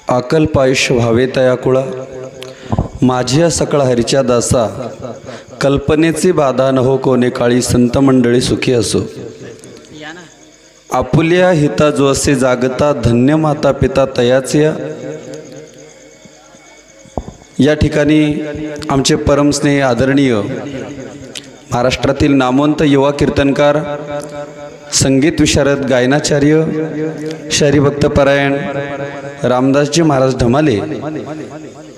अकल्प आयुष्य व्हावे तया कुळा, माझिया सकळ हरीच्या दासा, कल्पनेची बाधा न हो कोणे काळी, संत मंडळी सुखी असो. आपुल्या हिता जो असे जागता, धन्य माता पिता तयाचे. या ठिकाणी आमचे परमस्नेही आदरणीय महाराष्ट्रातील नामवंत युवा कीर्तनकार, संगीत विशारद, गायनाचार्य, शहरीभक्तपरायण रामदासजी महाराज ढमाले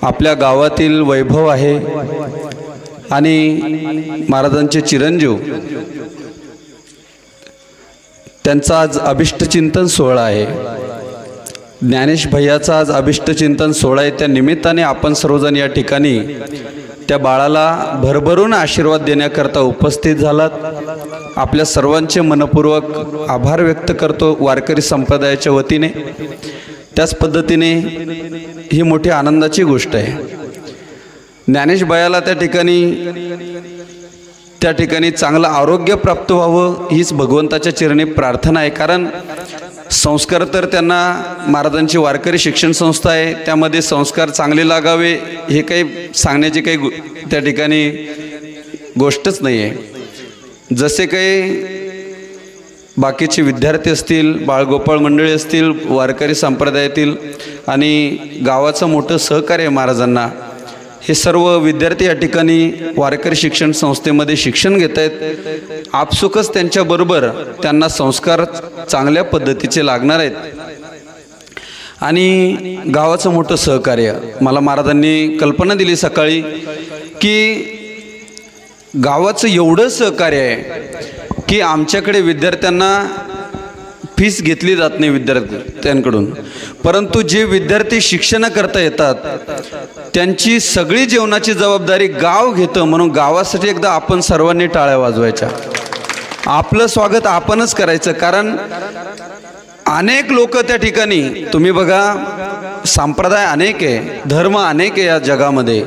आपल्या गावातील वैभव आहे आणि महाराजांचे चिरंजीव, त्यांचा आज अभिष्टचिंतन सोहळा आहे. ज्ञानेश भैयाचा आज अभिष्टचिंतन सोहळा आहे. त्या निमित्ताने आपण सर्वजण या ठिकाणी त्या बाळाला भरभरून आशीर्वाद देण्याकरता उपस्थित झालात. आपल्या सर्वांचे मनपूर्वक आभार व्यक्त करतो वारकरी संप्रदायाच्या वतीने. त्याच पद्धतीने ही मोठी आनंदाची गोष्ट आहे. ज्ञानेश भैयाला त्या ठिकाणी चांगलं आरोग्य प्राप्त व्हावं हीच भगवंताच्या चरणी प्रार्थना आहे. कारण संस्कार तर त्यांना, महाराजांची वारकरी शिक्षण संस्था आहे, त्यामध्ये संस्कार चांगले लागावे हे काही सांगण्याची काही त्या ठिकाणी गोष्टच नाही आहे. जसे काही बाकीचे विद्यार्थी असतील, बाळगोपाळ मंडळी असतील, वारकरी संप्रदायातील आणि गावाचं मोठं सहकार्य आहे महाराजांना, हे सर्व विद्यार्थी या ठिकाणी वारकरी शिक्षण संस्थेमध्ये शिक्षण घेत आहेत. आपसुकच त्यांच्याबरोबर त्यांना संस्कार चांगल्या पद्धतीचे लागणार आहेत आणि गावाचं मोठं सहकार्य. मला महाराजांनी कल्पना दिली सकाळी की गावाचं एवढं सहकार्य आहे की आमच्याकडे विद्यार्थ्यांना फीस घेतली जात नाही विद्यार्थ्यांकडून, परंतु जे विद्यार्थी शिक्षण करता येतात त्यांची सगळी जीवनाची जबाबदारी गाव घेतं. म्हणून गावासाठी एकदा आपण सर्वांनी टाळ्या वाजवायच्या. आपलं स्वागत आपणच करायचं. कारण अनेक लोक त्या ठिकाणी, तुम्ही बघा, संप्रदाय अनेक आहे, धर्म अनेक आहे या जगामध्ये,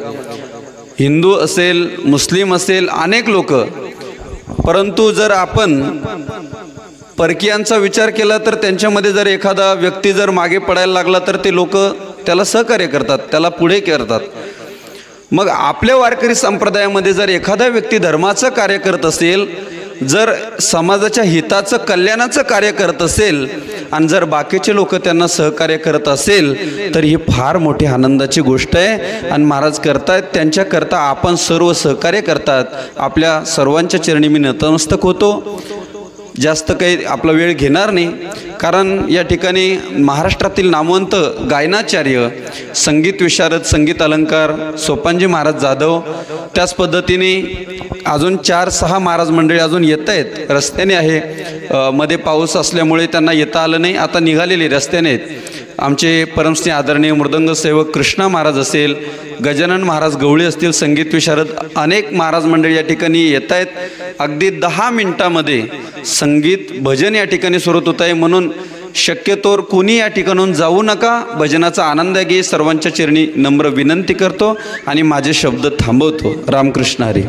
हिंदू असेल, मुस्लिम असेल, अनेक लोक. परंतु जर आपण परकीयांचा विचार केला तर त्यांच्यामध्ये जर एखादा व्यक्ती जर मागे पडायला लागला तर ते लोक त्याला सहकार्य करतात, त्याला पुढे करतात. मग आपल्या वारकरी संप्रदायामध्ये जर एखादा व्यक्ती धर्माचं कार्य करत असेल, जर समाजाच्या हिताचं, कल्याणाचं कार्य करत असेल आणि जर बाकीचे लोक त्यांना सहकार्य करत असेल तर ही फार मोठी आनंदाची गोष्ट आहे. आणि महाराज करतायत, त्यांच्याकरता आपण सर्व सहकार्य करतात. आपल्या सर्वांच्या चरणी मी नतमस्तक होतो. जास्त काही आपला वेळ घेणार नाही, कारण या ठिकाणी महाराष्ट्रातील नामवंत गायनाचार्य, संगीत विशारद, संगीत अलंकार सोपानजी महाराज जाधव, त्याच पद्धतीने अजून 4-6 महाराज मंडळी अजून येत आहेत. रस्त्याने आहे, मध्ये पाऊस असल्यामुळे त्यांना येता आलं नाही, आता निघालेले रस्त्याने आहेत. आमचे परमस्नेही आदरणीय मृदंग सेवक कृष्णा महाराज असेल, गजानन महाराज गवळी असतील, संगीत विशारद, अनेक महाराज मंडळी या ठिकाणी येत आहेत. अगदी 10 मिनिटामध्ये संगीत भजन या ठिकाणी सुरू होत आहे. म्हणून शक्यतोवर कुणी या ठिकाणून जाऊ नका, भजनाचा आनंद घे, सर्वांच्या चरणी नम्र विनंती करतो आणि माझे शब्द थांबवतो. रामकृष्ण हरी.